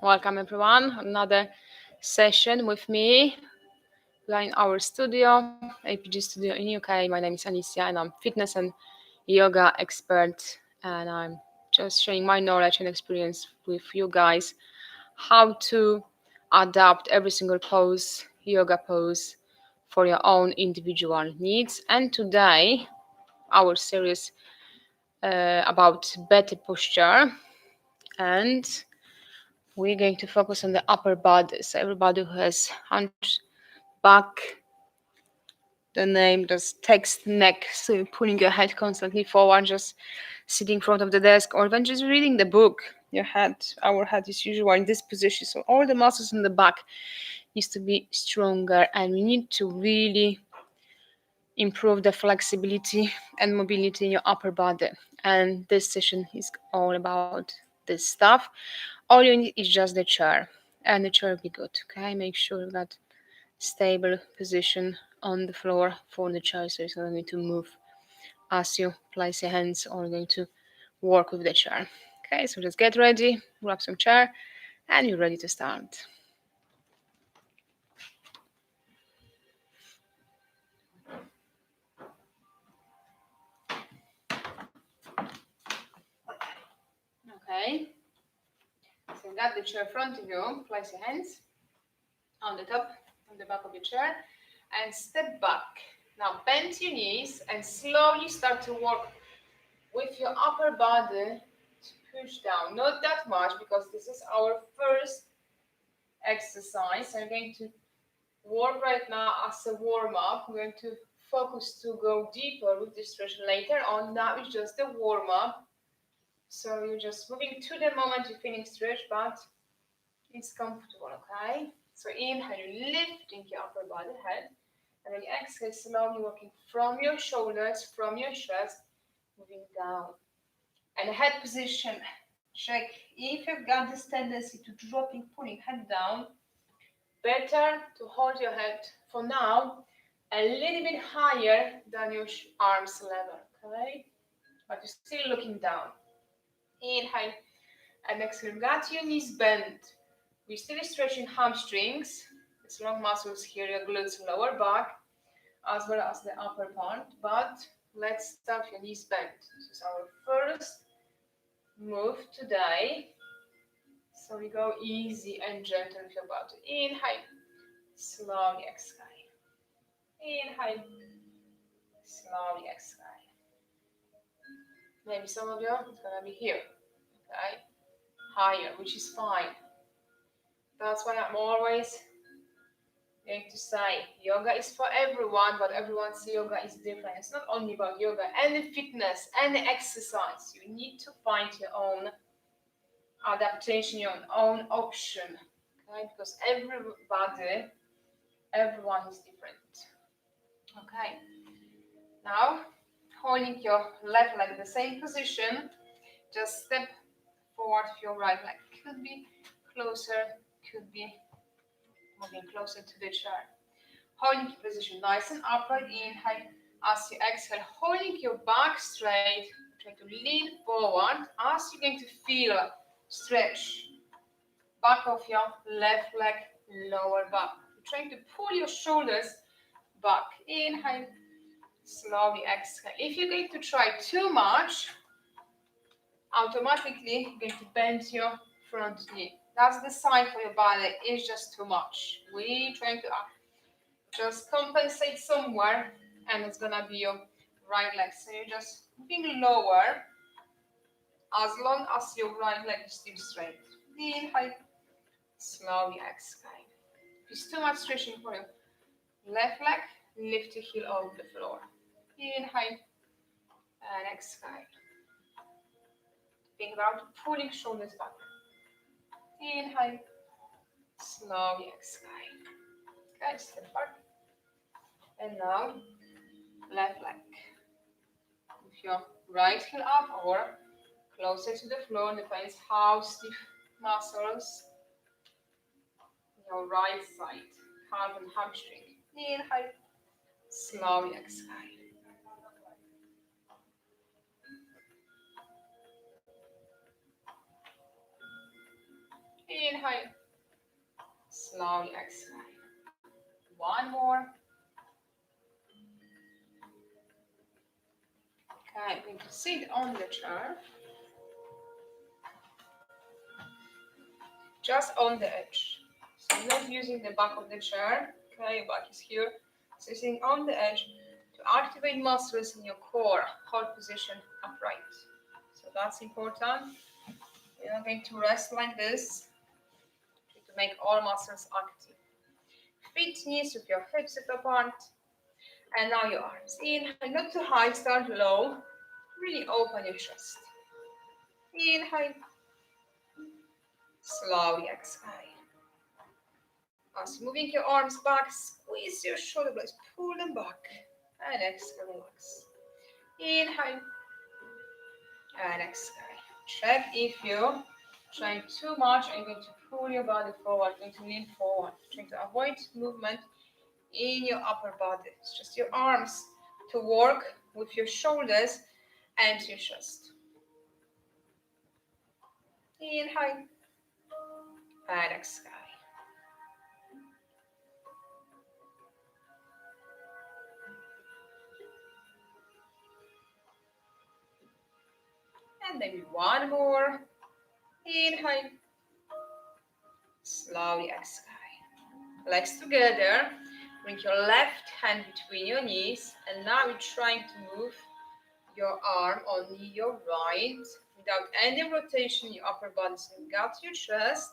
Welcome everyone, another session with me. We are in our studio, APG.Studio in UK. My name is Alicia and I'm fitness and yoga expert, and I'm just sharing my knowledge and experience with you guys how to adapt every single pose, yoga pose, for your own individual needs. And today our series about better posture, and we're going to focus on the upper body. So everybody who has hunched back, the name just text neck, so you're pulling your head constantly forward, just sitting in front of the desk, or even just reading the book. Our head is usually in this position, so all the muscles in the back needs to be stronger, and we need to really improve the flexibility and mobility in your upper body. And this session is all about this stuff. All you need is just the chair, and the chair will be good. Okay, make sure you got stable position on the floor for the chair, so it's not going to move as you place your hands, or going to work with the chair. Okay, so just get ready, grab some chair, and you're ready to start. Okay, so you got the chair in front of you. Place your hands on the top, on the back of your chair, and step back. Now bend your knees and slowly start to work with your upper body to push down. Not that much, because this is our first exercise. I'm going to work right now as a warm-up. We're going to focus to go deeper with this stretch later on. Now it's just a warm-up. So you're just moving to the moment you're feeling stretch, but it's comfortable, okay? So inhale, you're lifting your upper body head. And then exhale, slowly working from your shoulders, from your chest, moving down. And head position, check if you've got this tendency to dropping, pulling head down. Better to hold your head for now a little bit higher than your arms level, okay? But you're still looking down. Inhale and exhale. Got your knees bent. We're still stretching hamstrings. It's long muscles here, your glutes, lower back, as well as the upper part. But let's start your knees bent. This is our first move today. So we go easy and gentle with your body. Inhale, slowly exhale. Inhale, slowly exhale. Maybe some of you, it's gonna be here, okay? Higher, which is fine. That's why I'm always going to say, yoga is for everyone, but everyone's yoga is different. It's not only about yoga, any fitness, any exercise. You need to find your own adaptation, your own option, okay? Because everyone is different. Okay. Now, holding your left leg in the same position, just step forward with your right leg. Could be closer, could be moving closer to the chair. Holding your position nice and upright. Inhale. As you exhale, holding your back straight, try to lean forward as you're going to feel stretch back of your left leg, lower back. You're trying to pull your shoulders back. Inhale, slowly exhale. If you're going to try too much, automatically you're going to bend your front knee. That's the sign for your body. It's just too much. We're trying to just compensate somewhere, and it's gonna be your right leg. So you're just moving lower as long as your right leg is still straight. Inhale, slowly exhale. If it's too much stretching for your left leg, lift your heel off the floor. Inhale and exhale. Think about pulling shoulders back. Inhale, slowly exhale. Okay, step back. And now, left leg. With your right heel up or closer to the floor, depends how stiff muscles your right side, calf and hamstring. Inhale. Slowly exhale. Inhale. Slowly exhale. One more. Okay, I'm going to sit on the chair. Just on the edge. So I'm not using the back of the chair. Okay, your back is here. So sitting on the edge to activate muscles in your core. Hold position upright. So that's important. You're not going to rest like this. To make all muscles active. Feet, knees with your hips width apart. And now your arms. Inhale, not too high, start low. Really open your chest. Inhale. Slowly exhale. As moving your arms back, squeeze your shoulder blades, pull them back. And exhale, relax. Inhale. And exhale. Check if you're trying too much and you're going to pull your body forward, going to lean forward. Trying to avoid movement in your upper body. It's just your arms to work with your shoulders and your chest. Inhale and exhale. And maybe one more. Inhale. Slowly exhale. Legs together. Bring your left hand between your knees. And now you're trying to move your arm on your right without any rotation in your upper body. So you've got your chest,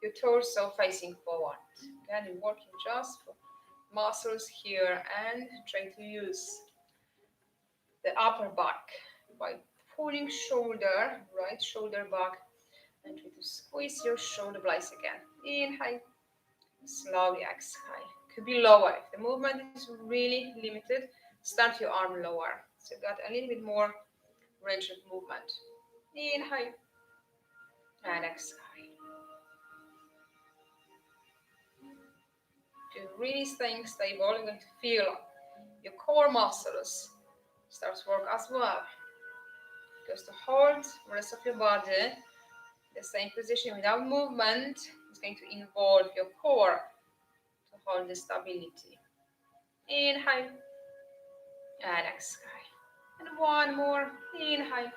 your torso facing forward. Again, you're working just for muscles here and trying to use the upper back by pulling shoulder, right shoulder back, and try to squeeze your shoulder blades again. Inhale, slowly exhale. Could be lower. If the movement is really limited, start your arm lower. So you've got a little bit more range of movement. Inhale and exhale. If you're really staying stable, you're going to feel your core muscles start to work as well. Just to hold the rest of your body, the same position without movement is going to involve your core to hold the stability. Inhale and exhale. And one more. Inhale.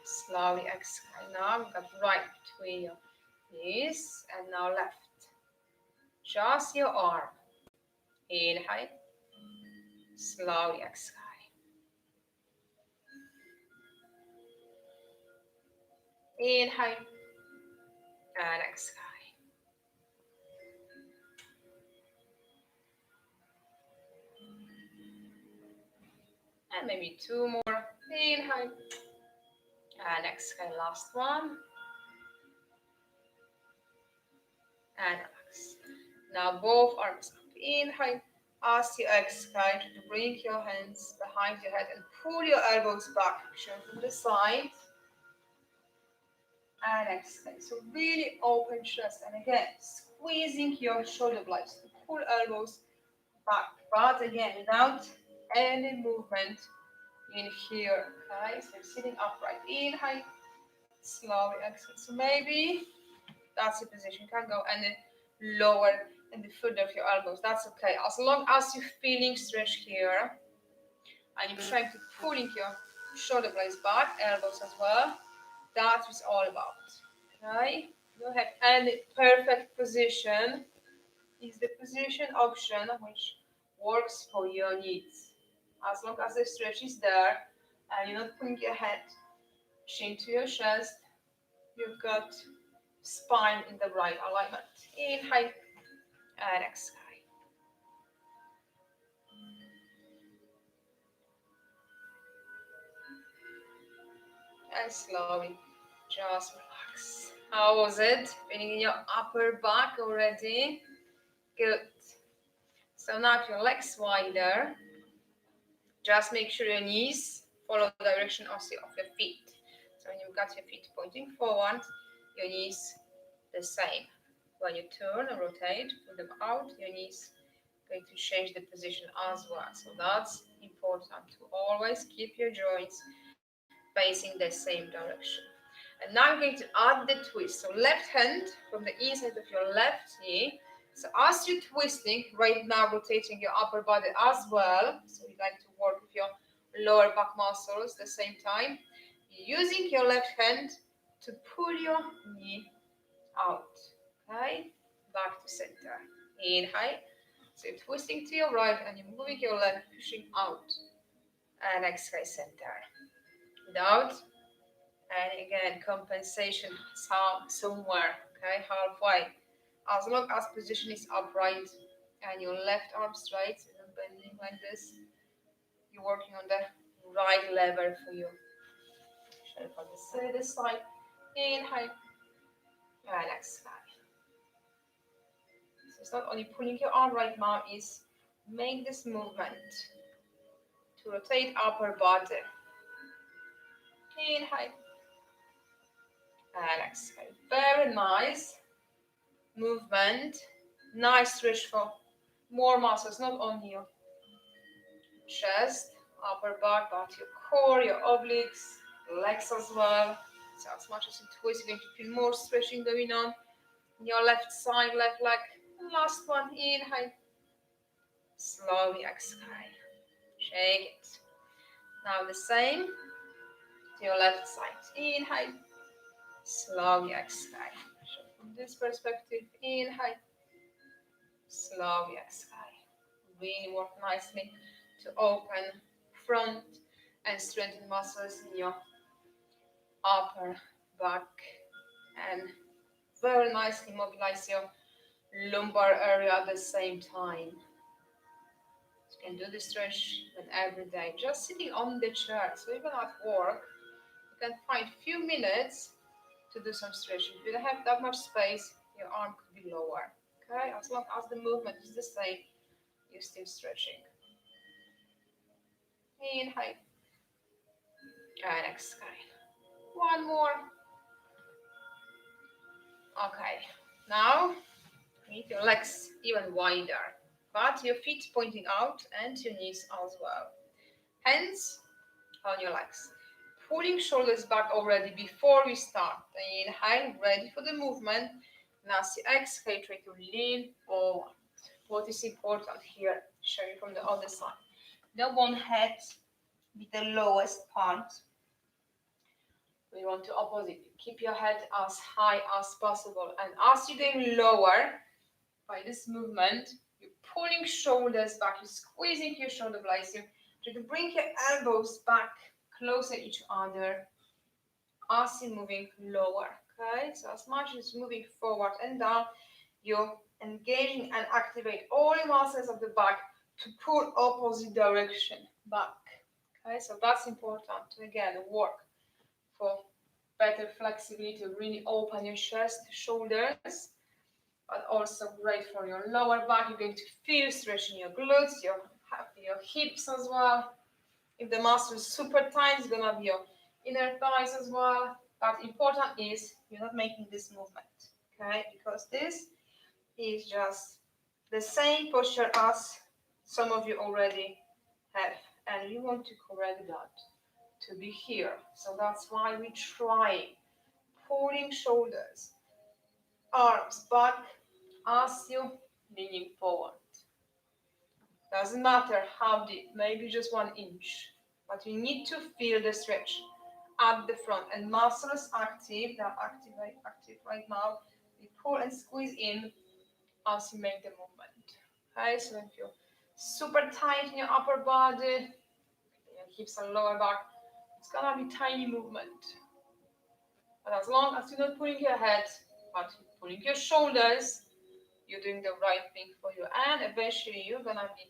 Slowly exhale. Now we've got right between your knees and now left. Just your arm. Inhale. Slowly exhale. Inhale and exhale. And maybe two more. Inhale and exhale. Last one. And relax. Now both arms up. Inhale. As you exhale, try to bring your hands behind your head and pull your elbows back. Show from the side. And exhale. So really open chest. And again, squeezing your shoulder blades to pull elbows back. But again, without any movement in here. Okay, so you're sitting upright. Inhale. Slowly exhale. So maybe that's the position. You can't go any lower in the foot of your elbows. That's okay. As long as you're feeling stretch here and you're trying to pulling your shoulder blades back, elbows as well. That's what it's all about. Okay? You don't have any perfect position. It's the position option which works for your needs. As long as the stretch is there and you're not putting your head chin to your chest, you've got spine in the right alignment. Inhale and exhale. And slowly just relax. How was it? Feeling in your upper back already? Good. So now if your legs wider, just make sure your knees follow the direction of your feet. So when you've got your feet pointing forward, your knees the same. When you turn and rotate, pull them out, your knees going to change the position as well. So that's important to always keep your joints facing the same direction. And now I'm going to add the twist. So left hand from the inside of your left knee. So as you're twisting, right now rotating your upper body as well. So you like to work with your lower back muscles at the same time. You're using your left hand to pull your knee out. Okay? Back to center. Inhale. So you're twisting to your right and you're moving your left, pushing out. And exhale, center. Without. And again, compensation somewhere, okay, halfway. As long as position is upright and your left arm straight, so not bending like this, you're working on the right lever for you. From this side, inhale, and exhale. So it's not only pulling your arm right now, is make this movement to rotate upper body. Inhale. And exhale. Very nice movement. Nice stretch for more muscles, not only your chest, upper back, but your core, your obliques, legs as well. So as much as you twist, you're going to feel more stretching going on. Your left side, left leg. Last one. Inhale. Slowly exhale. Shake it. Now the same to your left side. Inhale. Slowly exhale. So from this perspective, inhale. Slowly exhale. Really work nicely to open front and strengthen muscles in your upper back and very nicely mobilize your lumbar area at the same time. You can do this stretch every day, just sitting on the chair. So even at work, you can find a few minutes to do some stretching. If you don't have that much space, your arm could be lower. Okay, as long as the movement is the same, you're still stretching. Inhale and exhale. One more. Okay, now make your legs even wider, but your feet pointing out and your knees as well. Hands on your legs. Pulling shoulders back already before we start. Inhale, ready for the movement. Now as you exhale, try to lean forward. What is important here, showing from the other side. Don't want head be the lowest part. We want to opposite. Keep your head as high as possible. And as you're going lower, by this movement, you're pulling shoulders back, you're squeezing your shoulder blades. You try to bring your elbows back closer to each other as you're moving lower. Okay, so as much as moving forward and down, you're engaging and activate all your muscles of the back to pull opposite direction back. Okay, so that's important to again work for better flexibility, really open your chest, shoulders, but also great for your lower back. You're going to feel stretching your glutes, your hips as well. If the muscle is super tight, it's gonna be your inner thighs as well. But important is you're not making this movement, okay? Because this is just the same posture as some of you already have, and you want to correct that to be here. So that's why we try pulling shoulders, arms back as you leaning forward. Doesn't matter how deep, maybe just 1 inch, but you need to feel the stretch at the front and muscles active. They're active right now. We pull and squeeze in as you make the movement. Okay, so if you're super tight in your upper body, your hips and lower back, it's gonna be tiny movement. But as long as you're not pulling your head, but you're pulling your shoulders, you're doing the right thing for you. And eventually you're gonna be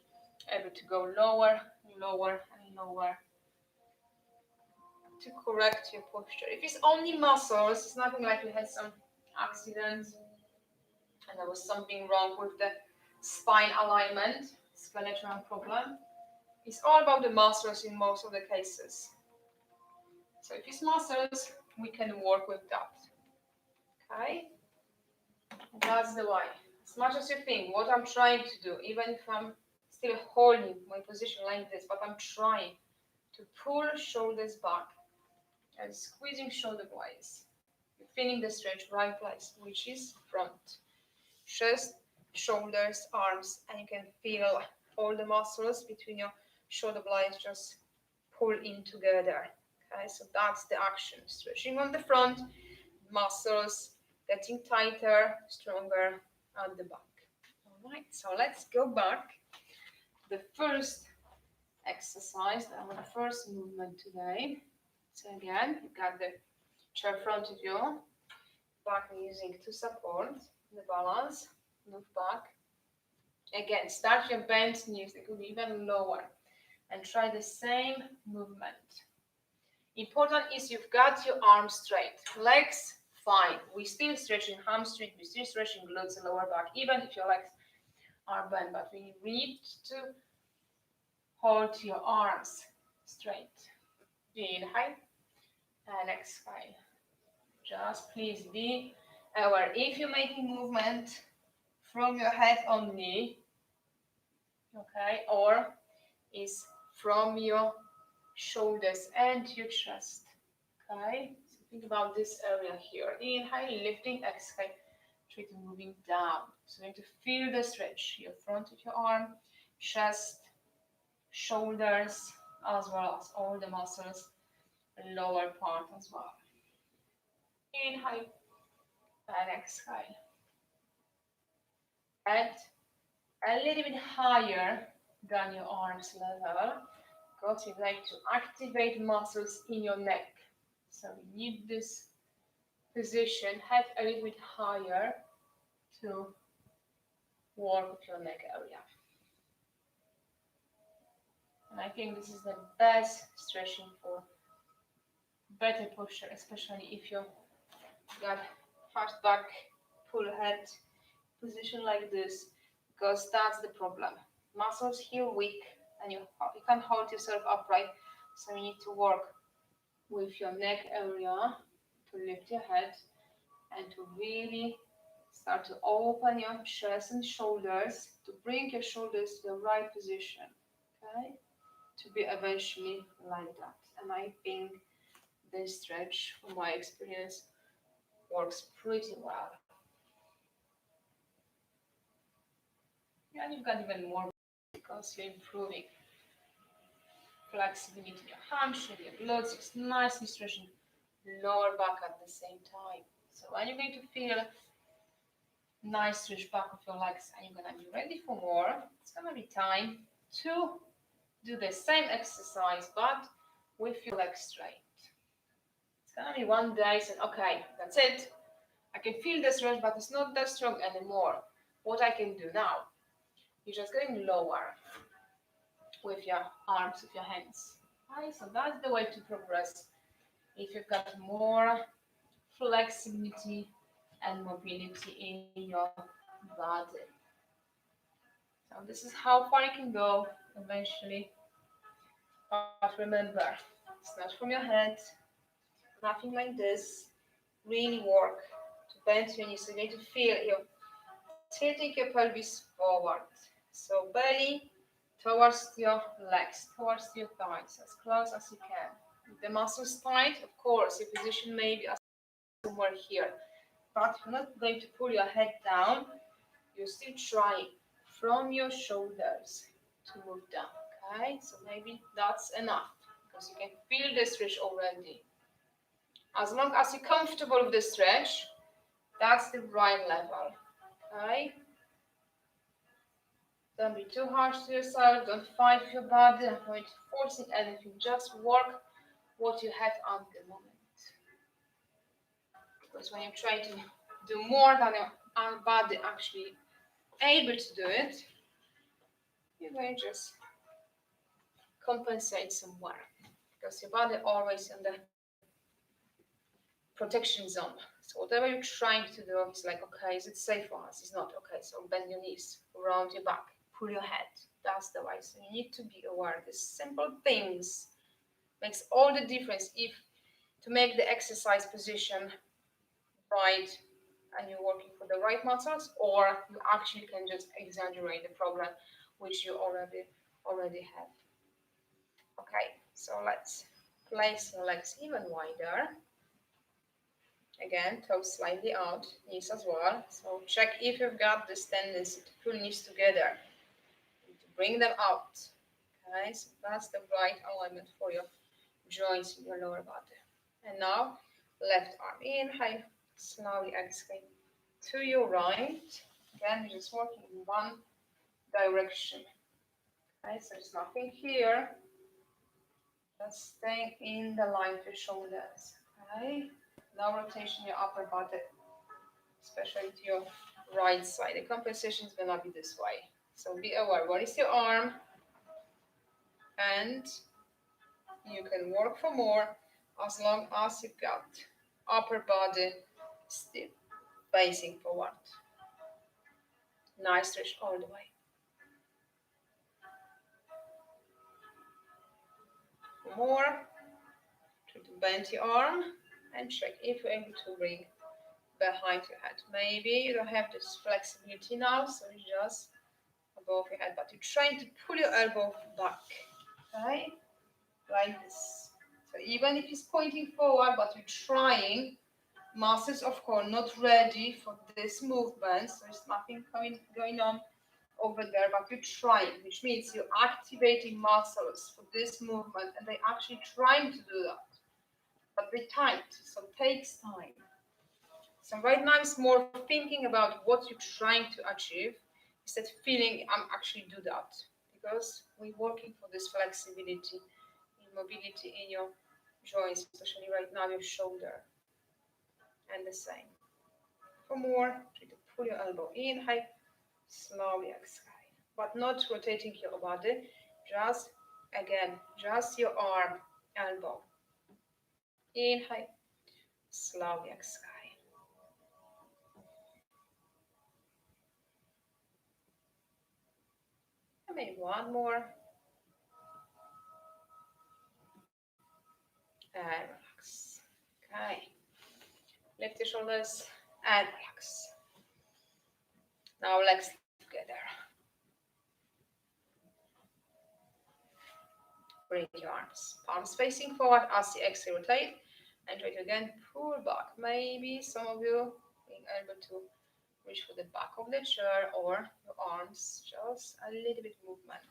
able to go lower, lower, and lower to correct your posture. If it's only muscles, it's nothing like you had some accident and there was something wrong with the spine alignment, skeletal problem. It's all about the muscles in most of the cases. So if it's muscles, we can work with that. Okay? That's the way. as much as you think what I'm trying to do, even if I'm still holding my position like this, but I'm trying to pull shoulders back and squeezing shoulder blades. You're feeling the stretch right place, which is front, chest, shoulders, arms, and you can feel all the muscles between your shoulder blades just pull in together. Okay, so that's the action. Stretching on the front, muscles getting tighter, stronger at the back. All right, so let's go back. The first exercise, our first movement today. So again, you got the chair in front of you, back using to support the balance, move back. Again, start your bent knees, they could be even lower, and try the same movement. Important is you've got your arms straight, legs fine. We're still stretching hamstring, we're still stretching glutes and lower back, even if your legs are bent, but we need to hold your arms straight. Inhale and exhale. Just please be aware if you're making movement from your head only, okay, or is from your shoulders and your chest, okay? So think about this area here. Inhale, lifting, exhale, try to moving down. So you need to feel the stretch, your front of your arm, chest, shoulders, as well as all the muscles, lower part as well. Inhale and exhale. And a little bit higher than your arms level, because you'd like to activate muscles in your neck. So you need this position, head a little bit higher to work with your neck area. And I think this is the best stretching for better posture, especially if you've got fast back, full head position like this, because that's the problem. Muscles here weak, and you can't hold yourself upright, so you need to work with your neck area to lift your head and to really start to open your chest and shoulders, to bring your shoulders to the right position, okay, to be eventually like that. And I think this stretch, from my experience, works pretty well. And you've got even more because you're improving flexibility in your hamstring, your glutes, it's nicely stretching lower back at the same time. So when you're going to feel nice stretch back of your legs and you're going to be ready for more, it's going to be time to do the same exercise but with your legs straight. It's going to be one day saying, okay, that's it. I can feel the stretch, but it's not that strong anymore. What I can do now? You're just getting lower with your arms, with your hands. Right? So that's the way to progress. If you've got more flexibility and mobility in your body. So this is how far you can go eventually. But remember, it's not from your head, nothing like this. Really work to bend your knees. So you need to feel you tilting your pelvis forward. So belly towards your legs, towards your thighs, as close as you can. If the muscles tight, of course, your position may be somewhere here. But you're not going to pull your head down. You're still trying from your shoulders to move down. Okay, so maybe that's enough because you can feel the stretch already. As long as you're comfortable with the stretch, that's the right level. Okay. Don't be too harsh to yourself. Don't fight with your body. Avoid forcing anything. Just work what you have at the moment. Because when you try to do more than your body actually able to do it, you're going to just compensate somewhere. Because your body always in the protection zone. So whatever you're trying to do, it's like, okay, is it safe for us? It's not. Okay, so bend your knees, round your back, pull your head. That's the way. So you need to be aware. These simple things makes all the difference if to make the exercise position right and you're working for the right muscles, or you actually can just exaggerate the problem which you already have. Okay, so let's place your legs even wider. Again, toes slightly out, knees as well. So check if you've got this tendency to pull knees together, to bring them out. Okay, so that's the right alignment for your joints in your lower body. And now, left arm inhale, slowly exhale to your right. Again, you're just working in one direction. Okay, so there's nothing here. Just staying in the line of your shoulders. Okay, now rotation your upper body, especially to your right side. The compensation is gonna be this way. So be aware, what is your arm? And you can work for more as long as you've got upper body still facing forward. Nice stretch all the way. More. Try to bend your arm and check if you're able to bring behind your head. Maybe you don't have this flexibility now, so it's just above your head, but you're trying to pull your elbow back. Okay? Like this. So even if it's pointing forward, but you're trying, muscles of course not ready for this movement, so there's nothing going on over there, but you're trying, which means you're activating muscles for this movement, and they're actually trying to do that, but they're tight, so it takes time. So right now it's more thinking about what you're trying to achieve instead of feeling I'm actually do that, because we're working for this flexibility, mobility in your joints, especially right now your shoulder, and the same. For more, try to pull your elbow in, high, slowly exhale, but not rotating your body, just again, just your arm, elbow, inhale, slowly exhale. And maybe one more, and relax. Okay, lift your shoulders and relax. Now legs together. Bring your arms, palms facing forward as you exhale, rotate, and try to again pull back. Maybe some of you being able to reach for the back of the chair or your arms, just a little bit movement.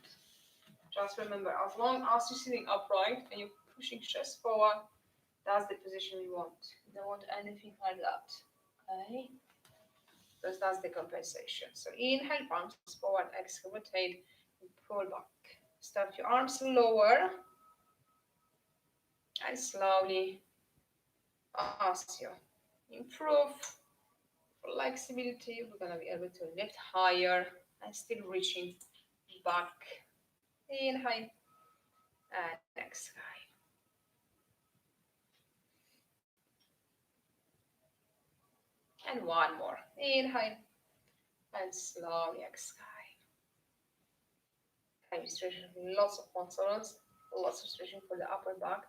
Just remember, as long as you're sitting upright and you're pushing chest forward, that's the position we want. We don't want anything like that. Okay? Because that's the compensation. So inhale, palms forward, exhale, rotate, and pull back. Start your arms lower and slowly, as you improve flexibility, we're going to be able to lift higher and still reaching back. Inhale and exhale. And one more. Inhale and slowly exhale. Okay, stretching lots of muscles, lots of stretching for the upper back.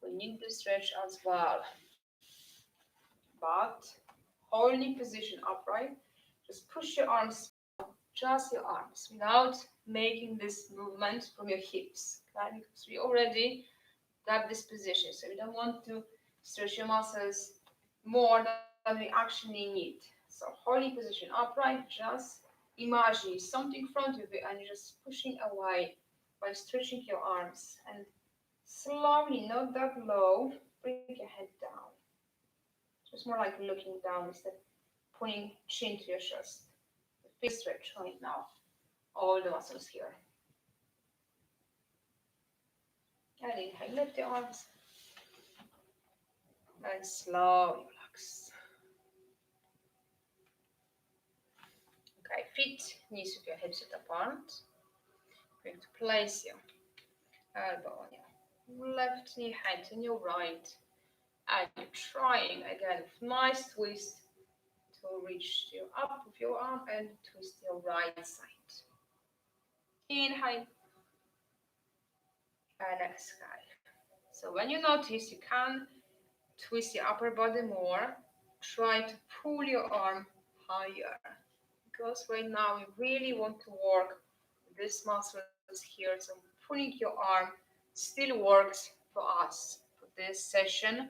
We need to stretch as well. But holding position upright, just push your arms, just your arms, without making this movement from your hips. Okay? Because we already got this position, so we don't want to stretch your muscles more than we actually need. So holding position upright, just imagine something in front of you and you're just pushing away by stretching your arms, and slowly, not that low, bring your head down. So it's more like looking down instead of putting chin to your chest. Big stretch right now. All the muscles here. And inhale, lift your arms. And slowly relax. Okay, feet, knees with your hips width apart. Going to place your elbow on your left knee, hand on your right. And you're trying again with nice twist to reach your up with your arm and twist your right side. Inhale and exhale. So when you notice you can twist your upper body more, try to pull your arm higher, because right now you really want to work these muscles here. So pulling your arm still works for us for this session,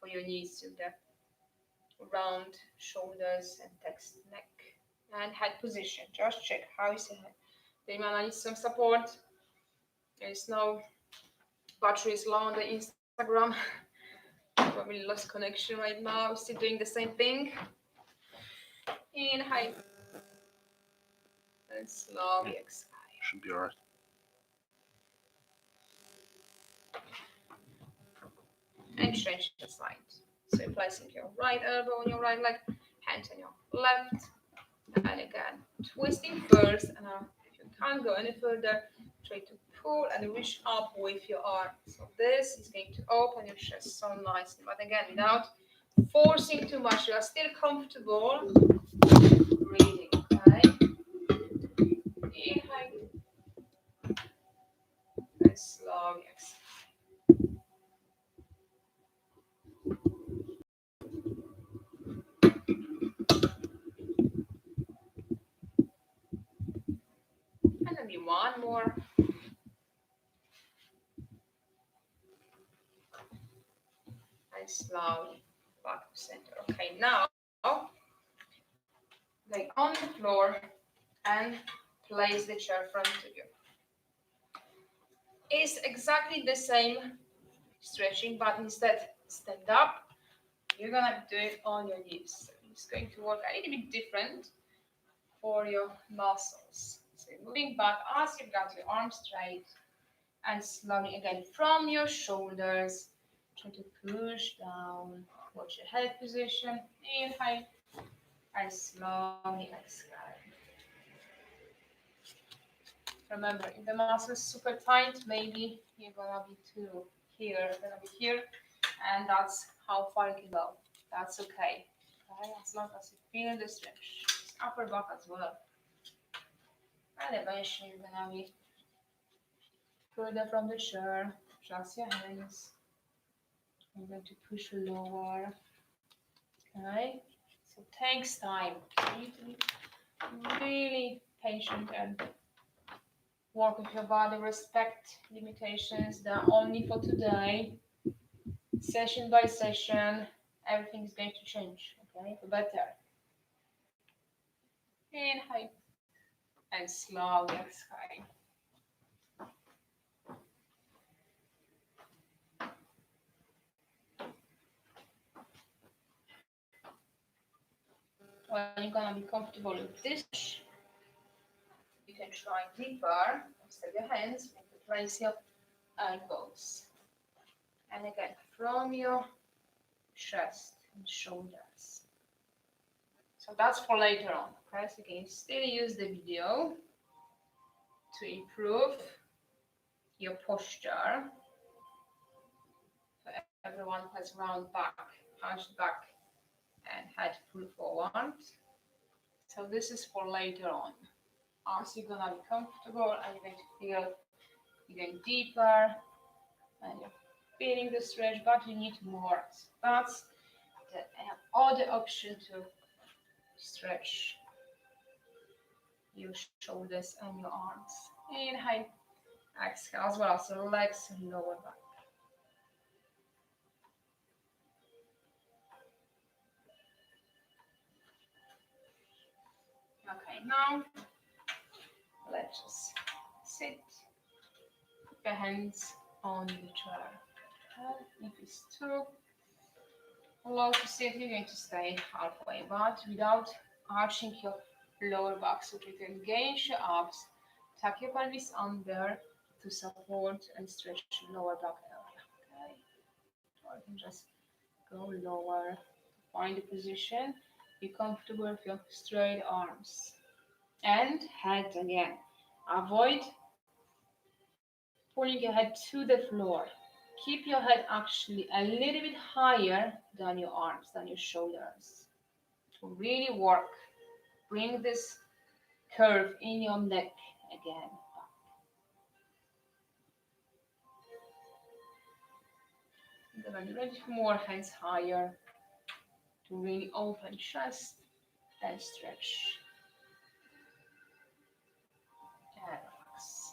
for your knees to the round shoulders and text neck and head position. Just check how is the head. They might need some support. There is no batteries low on the Instagram. Probably lost connection right now. Still doing the same thing. In high and slowly exhale. Should be alright. And change the side. So you're placing your right elbow on your right leg, hand on your left, and again twisting first. And if you can't go any further, try to pull and reach up with your arm. So this is going to open your chest so nicely, but again without forcing too much. You are still comfortable breathing. Okay. Inhale and slowly exhale. And maybe one more. And slowly back to center. Okay, now lay on the floor and place the chair in front of you. It's exactly the same stretching, but instead stand up. You're gonna do it on your knees. It's going to work a little bit different for your muscles. So moving back as you've got your arms straight, and slowly again from your shoulders, try to push down. Watch your head position. Inhale and slowly exhale. Remember, if the muscle is super tight, maybe you're gonna be too here, gonna be here, and that's how far you can go. That's okay. Okay, as long as you feel the stretch. Upper back as well. And eventually you're gonna be further from the chair. Trust your hands. I'm going to push lower. Okay? So it takes time. You need to be really patient and work with your body, respect limitations that are only for today. Session by session, everything is going to change, okay, for better. Inhale and slowly exhale. When you're gonna be comfortable with this, you can try deeper. Instead your hands, place your elbows. And again, from your chest and shoulders. So that's for later on. Okay, so you can still use the video to improve your posture. So everyone has round back, hunched back, and head pull forward. So this is for later on. As you're gonna be comfortable and you're going to feel you're going deeper and you're feeling the stretch, but you need more. So that's the other option to stretch your shoulders and your arms. Inhale, exhale as well, so legs and lower back. Okay, now let's just sit. Put your hands on the chair. If it's too low to sit, you're going to stay halfway, but without arching your lower back. So try to engage your abs, tuck your pelvis under to support and stretch your lower back area. Okay, or you can just go lower, find the position. Be comfortable with your straight arms and head again. Avoid pulling your head to the floor. Keep your head actually a little bit higher than your arms, than your shoulders. To really work, bring this curve in your neck again. Then ready for more, hands higher. to really open chest and stretch and relax.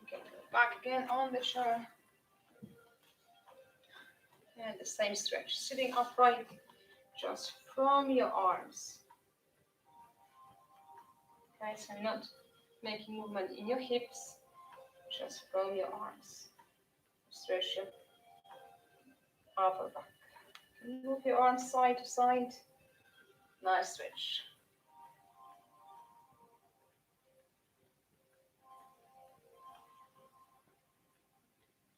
Okay, go back again on the chair. And the same stretch, sitting upright, just from your arms. Okay, so not making movement in your hips, just from your arms. Stretch your upper back. Move your arms side to side. Nice stretch.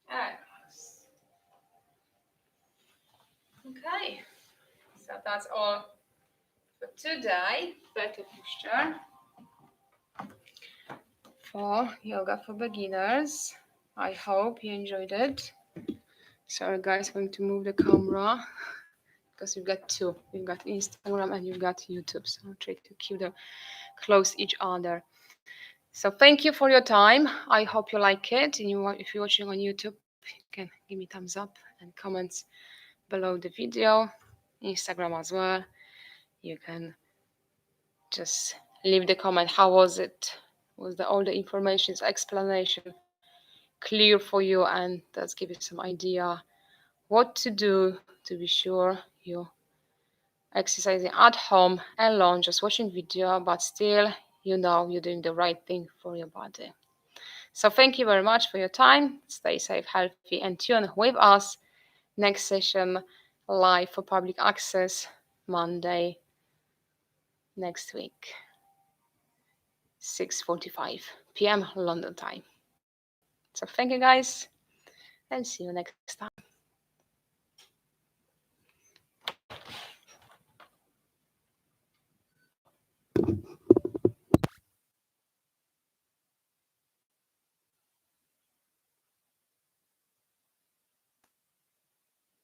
And relax. Okay, so that's all for today. Better posture for yoga for beginners. I hope you enjoyed it. Sorry guys, I'm going to move the camera because you've got two. You've got Instagram and you've got YouTube. So I'll try to keep them close each other. So thank you for your time. I hope you like it. And if you're watching on YouTube, you can give me thumbs up and comments below the video. Instagram as well. You can just leave the comment. How was it? Was all the information, explanation clear for you? And that's give you some idea what to do to be sure you exercising at home alone, just watching video, but still you know you're doing the right thing for your body. So thank you very much for your time. Stay safe, healthy, and tune with us next session live for public access Monday next week, 6:45 p.m. London time. So thank you guys and see you next time.